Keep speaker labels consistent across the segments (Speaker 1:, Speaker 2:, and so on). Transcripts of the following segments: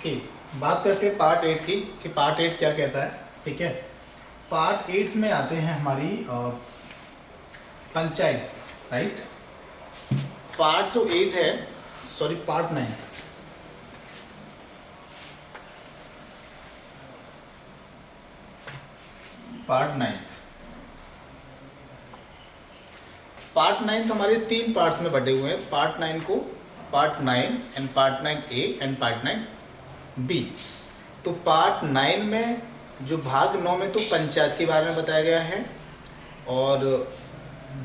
Speaker 1: Okay, बात करते हैं पार्ट 8 की कि पार्ट 8 क्या कहता है। ठीक है, पार्ट 8 में आते हैं हमारी पंचायत, राइट। पार्ट जो 8 है, सॉरी पार्ट 9, पार्ट 9, पार्ट 9 तो हमारे 3 पार्ट्स में बटे हुए हैं। पार्ट 9 को part 9 and part 9A and part 9B। तो पार्ट 9 में जो भाग 9 में तो पंचायत के बारे में बताया गया है, और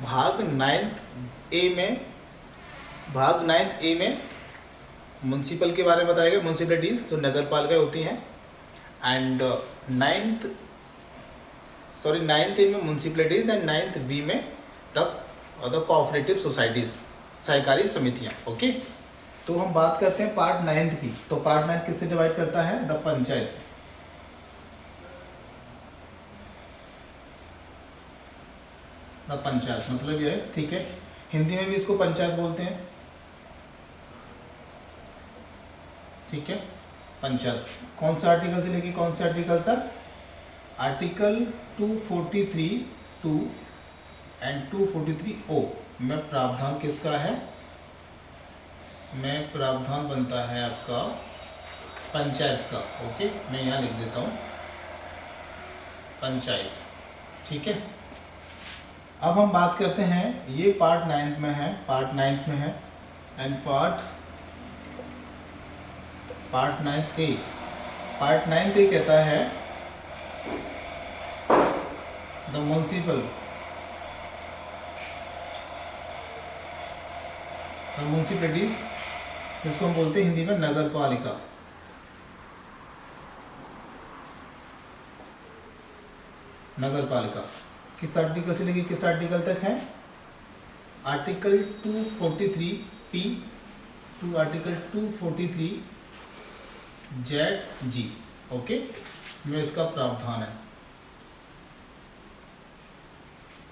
Speaker 1: भाग 9A में म्यूनसिपल के बारे में बताया गया, म्यूनसिपलिटीज़ जो नगर पालिका होती हैं। एंड 9th A में म्यूनसिपलिटीज़ एंड 9th B में द कोऑपरेटिव सोसाइटीज़, सहकारी समितियाँ। ओके, तो हम बात करते हैं पार्ट 9 की। तो पार्ट 9 किससे डिवाइड करता है? द पंचायत। द पंचायत मतलब ये है, ठीक है, हिंदी में भी इसको पंचायत बोलते हैं। ठीक है, पंचायत कौन से आर्टिकल से लेके कौन से आर्टिकल तक? आर्टिकल 243(2) एंड 243(O) में प्रावधान किसका है? में प्रावधान बनता है आपका पंचायत का। ओके, मैं यहाँ लिख देता हूँ पंचायत। ठीक है, अब हम बात करते हैं, ये पार्ट 9 में है, and part 9A। Part 9A कहता है द म्यूनसिपलिटीज, जिसको हम बोलते हैं हिंदी में नगर पालिका। नगर पालिका किस आर्टिकल से लेके किस आर्टिकल तक है? Article 243P to article 243ZG। Okay, में इसका प्रावधान है।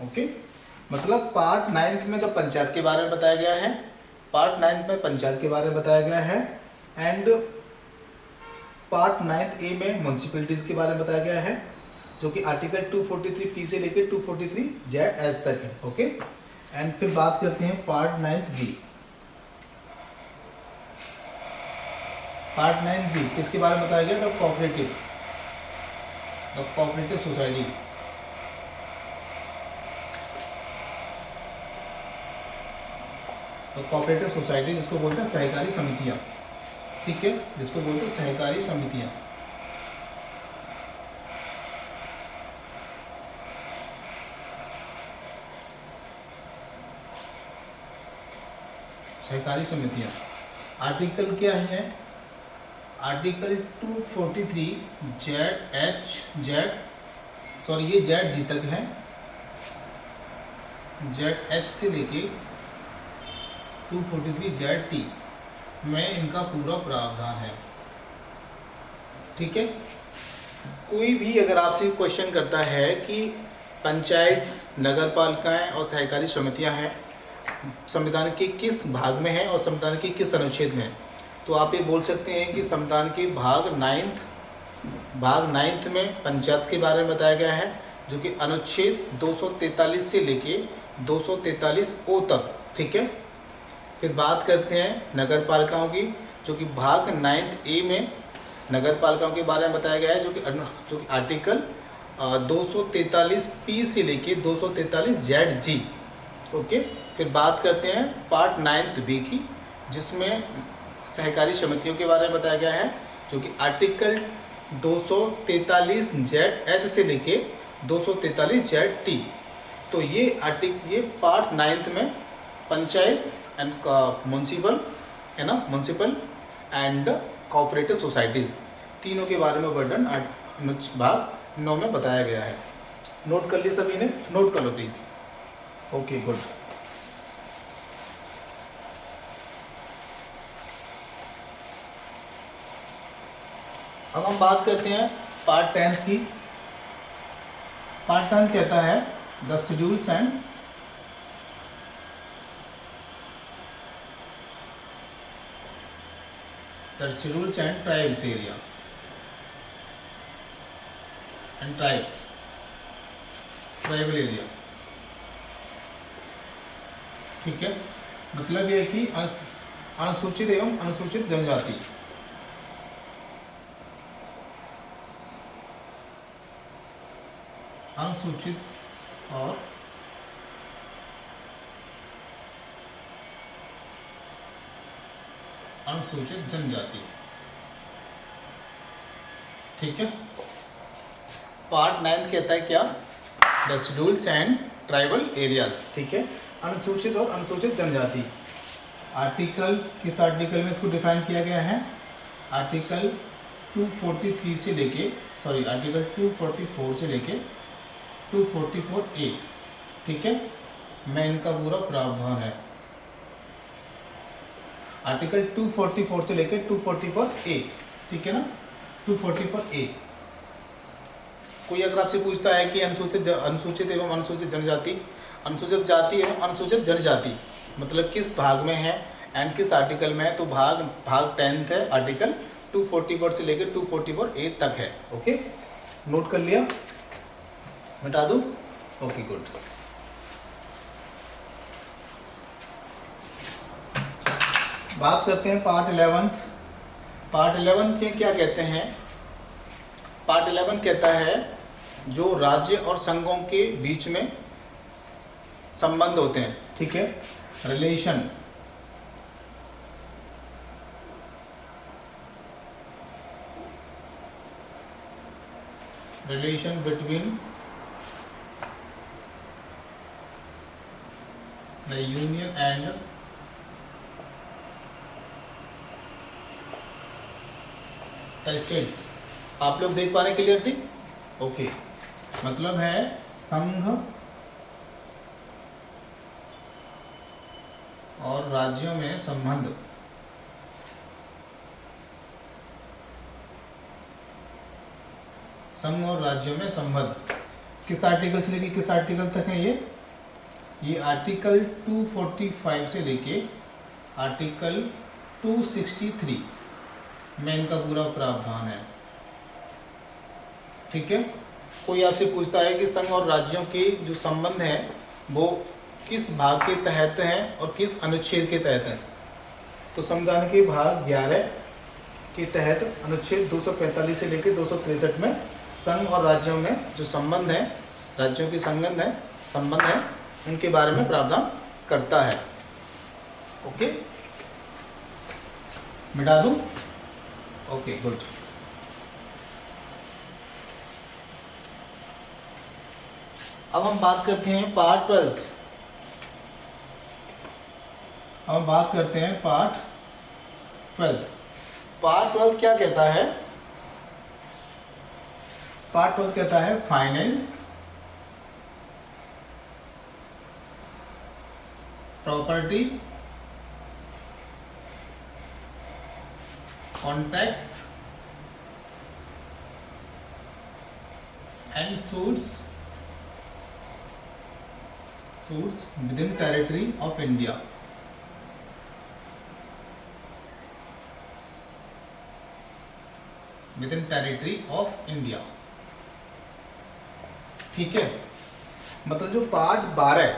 Speaker 1: ओके, मतलब पार्ट 9 में तो पंचायत के बारे में बताया गया है, पार्ट 9 में पंचायत के बारे में बताया गया है, एंड पार्ट 9A में म्यूनसिपलिटीज़ के बारे में बताया गया है, जो कि आर्टिकल 243P से लेकर 243ZS तक है। ओके, एंड फिर बात करते हैं पार्ट 9B। पार्ट 9B किसके बारे में बताया गया? The cooperative society. तो कोऑपरेटिव सोसाइटी जिसको बोलते हैं सहकारी समितियां। ठीक है, जिसको बोलते हैं सहकारी समितियां। सहकारी समितियां आर्टिकल क्या है? आर्टिकल 243 सॉरी ये ZG तक है, ZH से लेके 243ZT में इनका पूरा प्रावधान है। ठीक है, कोई भी अगर आपसे क्वेश्चन करता है कि पंचायत, नगर पालिकाएं और सहकारी समितियां हैं, संविधान के किस भाग में है और संविधान के किस अनुच्छेद में है, तो आप ये बोल सकते हैं कि संविधान के भाग 9th में पंचायत के बारे में बताया गया है, जो कि अनुच्छेद 243 से लेके 243O तक। ठीक है, फिर बात करते हैं नगर पालिकाओं की, जो कि भाग 9th A में नगर पालिकाओं के बारे में बताया गया है, जो कि आर्टिकल 243P से लेके 243ZG। ओके, फिर बात करते हैं पार्ट 9B की, जिसमें सहकारी समितियों के बारे में बताया गया है, जो कि आर्टिकल 243ZH से लेके 243ZT। तो ये पार्ट 9 में पंचायत एंड म्यूनसिपल है ना, म्यूनसिपल एंड कोऑपरेटिव सोसाइटीज़, तीनों के बारे में वर्णन भाग 9 में बताया गया है। नोट कर लिए सभी ने? नोट कर लो प्लीज़। Okay, good. अब हम बात करते हैं पार्ट 10 की। पार्ट 10 कहता है the schedules and the schedules and tribes area and tribes, tribal area. ठीक है, मतलब ये है कि अनुसूचित एवं अनुसूचित जनजाति, अनुसूचित और अनुसूचित जनजाति। ठीक है, पार्ट 9 कहता है क्या, the schedules and tribal areas. ठीक है, अनुसूचित और अनुसूचित जनजाति। आर्टिकल, किस आर्टिकल में इसको डिफाइन किया गया है, आर्टिकल 243 से लेके, सॉरी आर्टिकल 244 से लेके 244A। ठीक है, मैं इनका पूरा प्रावधान है, आर्टिकल 244 से लेकर 244A। ठीक है ना, 244A। कोई अगर आपसे पूछता है कि अनुसूचित एवं अनुसूचित जनजाति, अनुसूचित जाति एवं अनुसूचित जनजाति मतलब किस भाग में है एंड किस आर्टिकल में है, तो भाग 10th है, आर्टिकल 244 से लेकर 244A तक है। ओके, नोट कर लिया, मिटा दूं? Okay, good. बात करते हैं पार्ट 11। पार्ट 11 के क्या कहते हैं, पार्ट 11 कहता है जो राज्य और संघों के बीच में संबंध होते हैं। ठीक है, relation, relation between the union and the states. आप लोग देख पा रहे हैं क्लियरली? ओके, मतलब है संघ और राज्यों में संबंध, संघ और राज्यों में संबंध किस आर्टिकल से लेके किस आर्टिकल तक है ये आर्टिकल 245 से लेके आर्टिकल 263 में इनका पूरा प्रावधान है। ठीक है, कोई आपसे पूछता है कि संघ और राज्यों के जो संबंध हैं वो किस भाग के तहत हैं और किस अनुच्छेद के तहत हैं, तो संविधान के भाग 11 के तहत अनुच्छेद 245 से लेकर 263 में संघ और राज्यों में जो संबंध है, राज्यों के संबंध है उनके बारे में प्रावधान करता है। ओके, मिटा दूं? Okay, good. अब हम बात करते हैं पार्ट 12। अब हम बात करते हैं पार्ट 12। पार्ट 12 क्या कहता है? पार्ट 12 कहता है finance, property, contracts and suits within territory of India. Within territory of India. ठीक है, मतलब जो पार्ट 12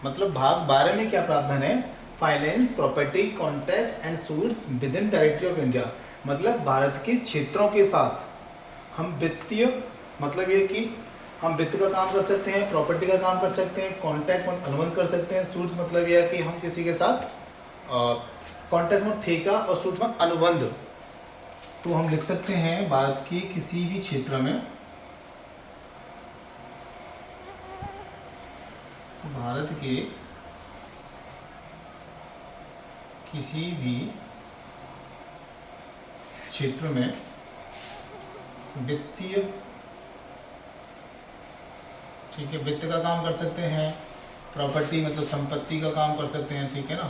Speaker 1: मतलब भाग 12 में क्या प्रावधान है, finance, property, contracts and suits within territory of India, मतलब भारत के क्षेत्रों के साथ हम वित्तीय, मतलब ये कि हम वित्त का काम कर सकते हैं, प्रॉपर्टी का काम कर सकते हैं, कॉन्ट्रैक्ट में अनुबंध कर सकते हैं, सूट्स मतलब यह है कि हम किसी के साथ कॉन्ट्रैक्ट में ठेका और सूट्स में अनुबंध, तो हम लिख सकते हैं भारत के किसी भी क्षेत्र में, भारत के किसी भी क्षेत्र में वित्तीय, ठीक है, वित्त का काम कर सकते हैं, प्रॉपर्टी मतलब संपत्ति का काम कर सकते हैं, ठीक है ना,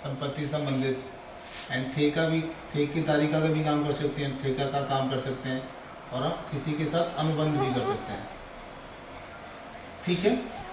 Speaker 1: संपत्ति संबंधित, एंड ठेकेदारी का भी काम कर सकते हैं, ठेका का काम कर सकते हैं, और हम किसी के साथ अनुबंध भी कर सकते हैं। ठीक है,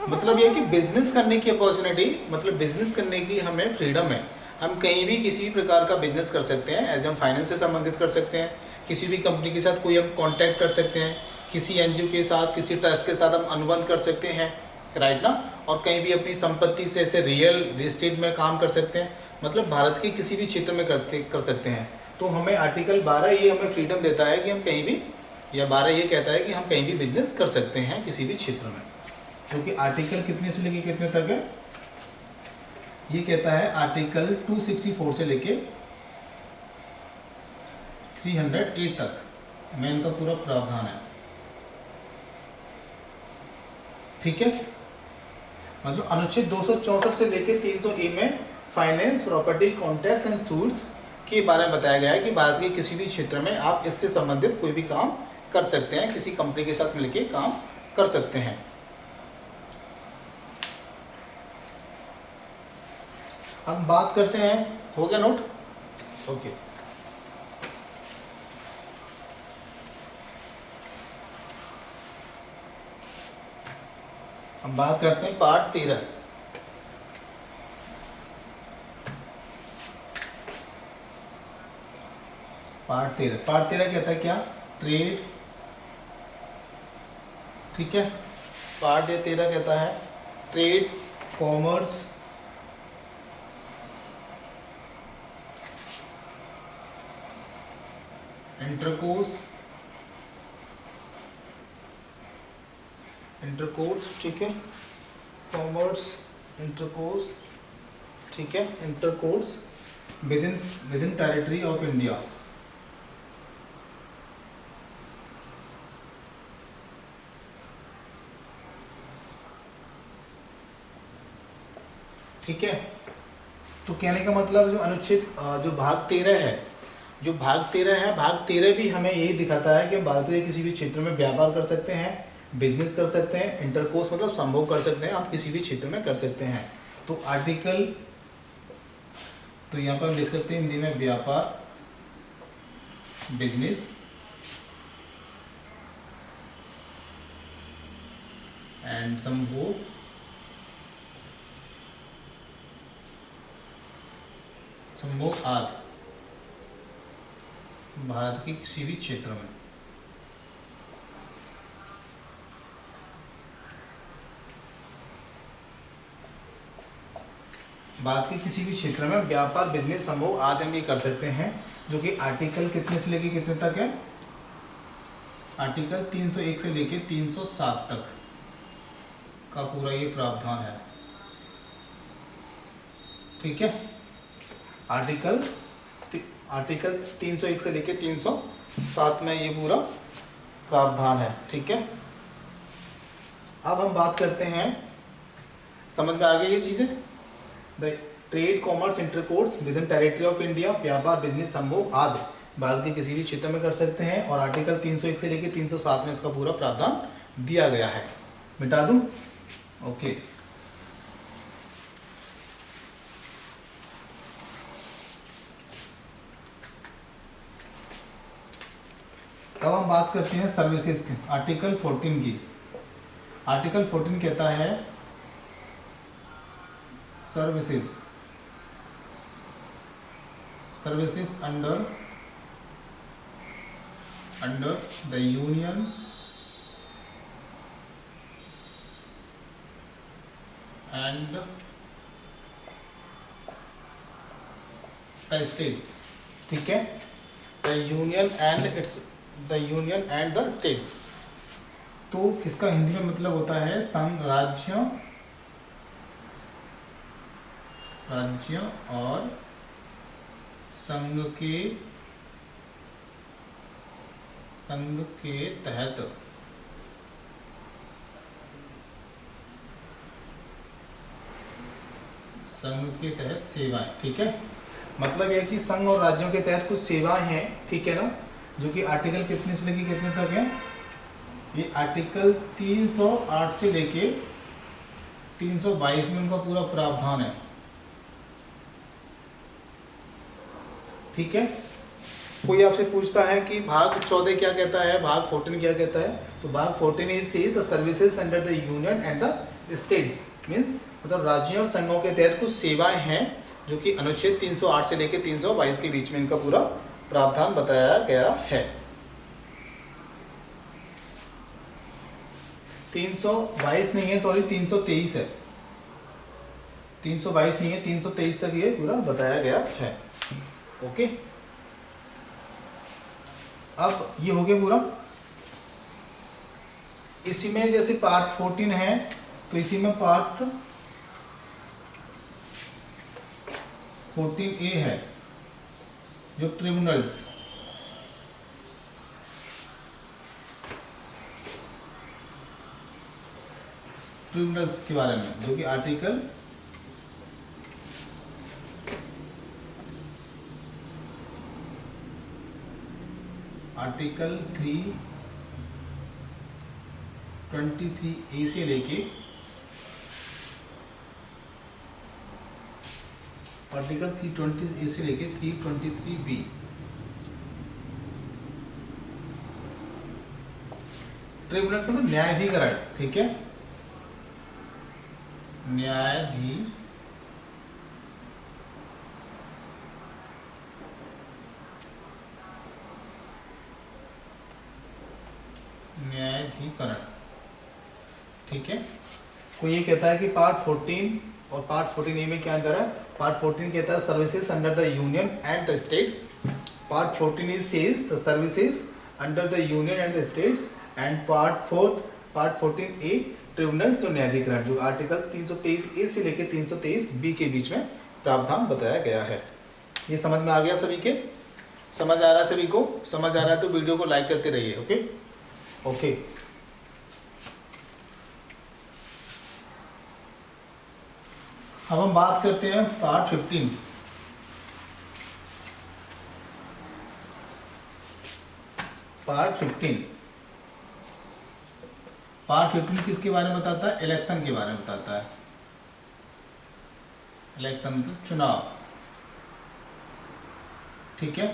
Speaker 1: मतलब ये कि बिजनेस करने की अपॉर्चुनिटी, मतलब बिजनेस करने की हमें फ्रीडम है, हम कहीं भी किसी भी प्रकार का बिजनेस कर सकते हैं, एज हम फाइनेंस से संबंधित कर सकते हैं, किसी भी कंपनी के साथ कोई हम कांटेक्ट कर सकते हैं, किसी एनजीओ के साथ, किसी ट्रस्ट के साथ हम अनुबंध कर सकते हैं, राइट ना। और कहीं भी अपनी संपत्ति से ऐसे रियल एस्टेट में काम कर सकते हैं, मतलब भारत के किसी भी क्षेत्र में कर सकते हैं। तो हमें आर्टिकल 12 ये हमें फ्रीडम देता है कि हम कहीं भी, या 12 ये कहता है कि हम कहीं भी बिजनेस कर सकते हैं किसी भी क्षेत्र में। क्योंकि आर्टिकल कितने से लेके कितने तक है, ये कहता है आर्टिकल 264 से लेके 308 तक में इनका पूरा प्रावधान है, ठीक है। मतलब अनुच्छेद 264 से लेके 300 में finance, property, contract and suits के बारे में बताया गया है कि भारत के किसी भी क्षेत्र में आप इससे संबंधित कोई भी काम कर सकते हैं, किसी कंपनी के साथ मिलकर काम कर सकते हैं। अब बात करते हैं, हो गया नोट, ओके। अब बात करते हैं पार्ट 13। पार्ट 13 कहता है क्या, ट्रेड, ठीक है। पार्ट 13 कहता है ट्रेड, कॉमर्स, इंटरकोर्स, ठीक है, कॉमर्स, इंटरकोर्स, ठीक है, intercourse with in territory of India, ठीक है। तो कहने का मतलब जो अनुच्छेद जो भाग 13 है, भाग 13 भी हमें यही दिखाता है कि भारत के किसी भी क्षेत्र में व्यापार कर सकते हैं, बिजनेस कर सकते हैं, इंटरकोर्स मतलब संभोग कर सकते हैं, आप किसी भी क्षेत्र में कर सकते हैं। तो आर्टिकल, तो यहाँ पर लिख सकते हैं हिंदी में व्यापार, बिजनेस एंड संभोग, आदि भारत के किसी भी क्षेत्र में। भारत के किसी भी क्षेत्र में व्यापार, बिजनेस, संभोग आदि हम ये कर सकते हैं, जो कि आर्टिकल कितने से लेके कितने तक है, आर्टिकल 301 से लेके 307 तक का पूरा ये प्रावधान है, ठीक है। आर्टिकल 301 से लेके 307 में ये पूरा प्रावधान है, ठीक है। अब हम बात करते हैं, समझ में आ गई ये चीज़ें, the trade, commerce, intercourse with in territory of India, व्यापार, बिजनेस, संभोग आदि भारत के किसी भी क्षेत्र में कर सकते हैं, और आर्टिकल 301 से लेके 307 में इसका पूरा प्रावधान दिया गया है। मिटा दूं, ओके। अब हम बात करते हैं सर्विसेज की, आर्टिकल 14 की। आर्टिकल 14 कहता है services under the union and the states, ठीक है। The union and the states, तो इसका हिंदी में मतलब होता है संघ, राज्य और संघ के तहत सेवाएं, ठीक है। मतलब यह कि संघ और राज्यों के तहत कुछ सेवाएं हैं, ठीक है ना, जो कि आर्टिकल कितने से लेके कितने तक है, ये आर्टिकल 308 से लेके 322 में उनका पूरा प्रावधान है, ठीक है। कोई आपसे पूछता है कि भाग 14 क्या कहता है, भाग 14 क्या कहता है, तो भाग 14 इज से the services under the union and the states, means मतलब राज्यों और संघों के तहत कुछ सेवाएं हैं जो कि अनुच्छेद 308 से लेकर 322 के बीच में इनका पूरा प्रावधान बताया गया है। 322 नहीं है, सॉरी 323 है, 322 नहीं है, 323 तक ये पूरा बताया गया है। ओके, अब ये हो गया पूरा। इसी में जैसे पार्ट 14 है तो इसी में पार्ट 14A है जो ट्रिब्यूनल्स, के बारे में, जो कि आर्टिकल 323A से लेके आर्टिकल 320A से लेके 323B ट्रिब्यूनल का मतलब न्यायाधिकरण, ठीक है, न्यायाधिकरण, ठीक है। कोई ये कहता है कि पार्ट 14 और पार्ट 14A में क्या अंतर है। पार्ट 14 कहता है services under the union and the states, part 14 says the services under the union and the states, and part 14A tribunals और न्यायाधिकरण, जो आर्टिकल 323A से लेकर 323B के बीच में प्रावधान बताया गया है। ये समझ में आ गया सभी के? समझ आ रहा है सभी को? समझ आ रहा है तो वीडियो को लाइक करते रहिए। ओके ओके, अब हम बात करते हैं पार्ट 15। पार्ट 15 किसके बारे में बताता है? इलेक्शन के बारे में बताता है। इलेक्शन मतलब चुनाव, ठीक है,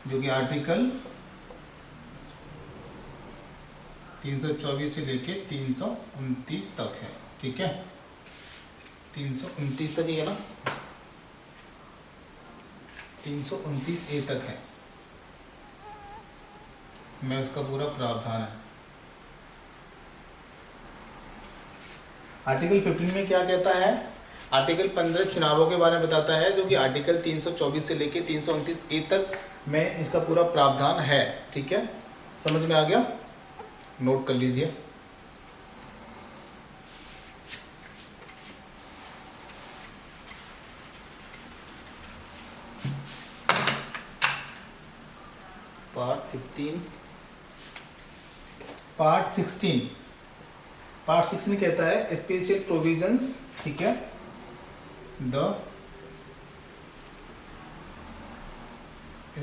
Speaker 1: जो कि आर्टिकल 324 से लेके 329 तक है, ठीक है, 329 तक ही है ना, 329A तक है, मैं उसका पूरा प्रावधान है। आर्टिकल 15 में क्या कहता है? आर्टिकल 15 चुनावों के बारे में बताता है, जो कि आर्टिकल 324 से लेके 329A तक में इसका पूरा प्रावधान है, ठीक है। समझ में आ गया? नोट कर लीजिए। पार्ट 15, पार्ट 16 कहता है स्पेशल प्रोविजंस, ठीक है, the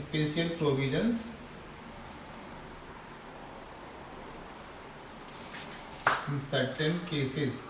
Speaker 1: special provisions in certain cases,